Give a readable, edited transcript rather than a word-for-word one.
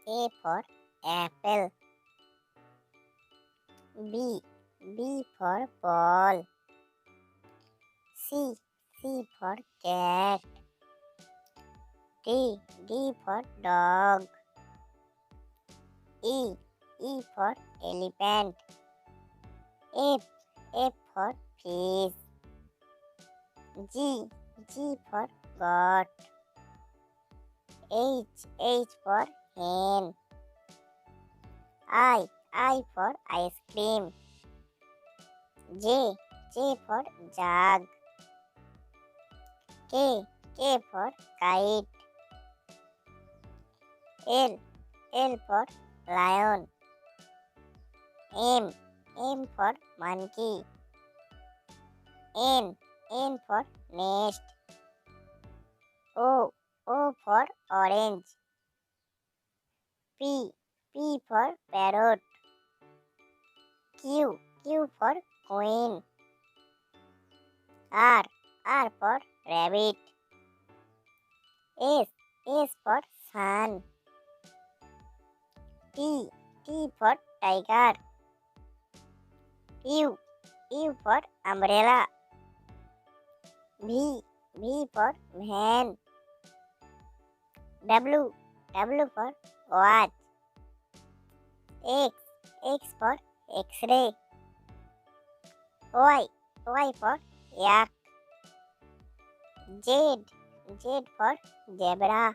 A for apple. B for ball. C for cat. D for dog. E for elephant. F for fish. G for goat. H for hen. I for ice cream. J for jug. K for kite. L for lion. M for monkey. N for nest. O for orange. P for parrot. Q for queen. R for rabbit. S for sun. T for tiger. U for umbrella. V for van. W for watch. X for X-ray. Y for yak. Z for zebra.